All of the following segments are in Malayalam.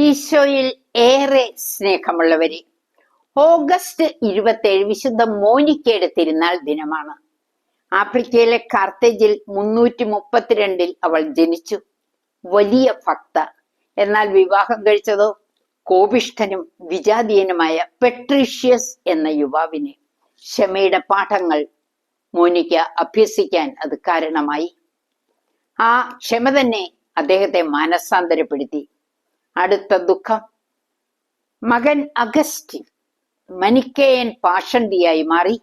ഈശോയിൽ ഏറെ സ്നേഹമുള്ളവരെ, ഓഗസ്റ്റ് 27 വിശുദ്ധ മോനിക്കയുടെ തിരുനാൾ ദിനമാണ്. ആഫ്രിക്കയിലെ കാർത്തേജിൽ 332 അവൾ ജനിച്ചു. വലിയ ഭക്ത. എന്നാൽ വിവാഹം കഴിച്ചതോ കോപിഷ്ഠനും വിജാതീയനുമായ പെട്രീഷ്യസ് എന്ന യുവാവിനെ. ക്ഷമയുടെ പാഠങ്ങൾ മോനിക്ക അഭ്യസിക്കാൻ അത് കാരണമായി. ആ ക്ഷമ തന്നെ അദ്ദേഹത്തെ മാനസാന്തരപ്പെടുത്തി. അടുത്ത ദുഃഖം, മകൻ അഗസ്റ്റിൻ മനിക്കേയൻ പാഷണ്ഡിയായി മാറി.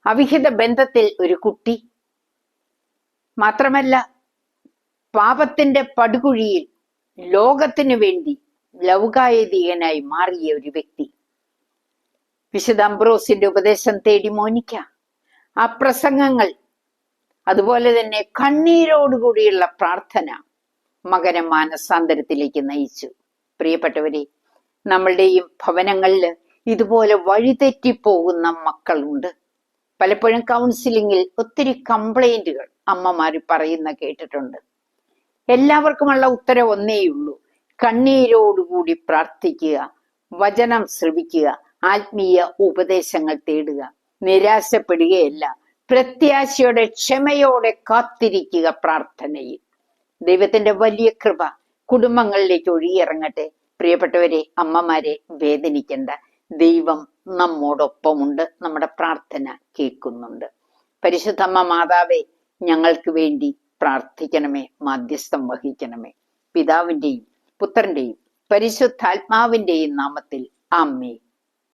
അവിഹിത ബന്ധത്തിൽ ഒരു കുട്ടി. മാത്രമല്ല, പാപത്തിന്റെ പടുകുഴിയിൽ ലോകത്തിനു വേണ്ടി ലൗകായതീയനായി മാറിയ ഒരു വ്യക്തി. വിശുദ്ധ അംബ്രോസിന്റെ ഉപദേശം തേടി മോനിക്ക ആ പ്രസംഗങ്ങൾ, അതുപോലെ തന്നെ കണ്ണീരോടുകൂടിയുള്ള പ്രാർത്ഥന മകനെ മാനസാന്തരത്തിലേക്ക് നയിച്ചു. പ്രിയപ്പെട്ടവരെ, നമ്മളുടെയും ഭവനങ്ങളിൽ ഇതുപോലെ വഴിതെറ്റിപ്പോകുന്ന മക്കളുണ്ട്. പലപ്പോഴും കൗൺസിലിങ്ങിൽ ഒത്തിരി കംപ്ലൈന്റുകൾ അമ്മമാര് പറയുന്ന കേട്ടിട്ടുണ്ട്. എല്ലാവർക്കുമുള്ള ഉത്തരം ഒന്നേയുള്ളൂ: കണ്ണീരോടുകൂടി പ്രാർത്ഥിക്കുക, വചനം ശ്രവിക്കുക, ആത്മീയ ഉപദേശങ്ങൾ തേടുക, നിരാശപ്പെടുകയല്ല, പ്രത്യാശയോടെ ക്ഷമയോടെ കാത്തിരിക്കുക പ്രാർത്ഥനയിൽ. ദൈവത്തിന്റെ വലിയ കൃപ കുടുംബങ്ങളിലേക്ക് ഒഴുകിയിറങ്ങട്ടെ. പ്രിയപ്പെട്ടവരെ, അമ്മമാരെ വേദനിക്കണ്ട. ദൈവം നമ്മോടൊപ്പമുണ്ട്, നമ്മുടെ പ്രാർത്ഥന കേൾക്കുന്നുണ്ട്. പരിശുദ്ധമ്മ മാതാവേ, ഞങ്ങൾക്ക് വേണ്ടി പ്രാർത്ഥിക്കണമേ, മാധ്യസ്ഥം വഹിക്കണമേ. പിതാവിന്റെയും പുത്രന്റെയും പരിശുദ്ധാത്മാവിന്റെയും നാമത്തിൽ ആമേൻ.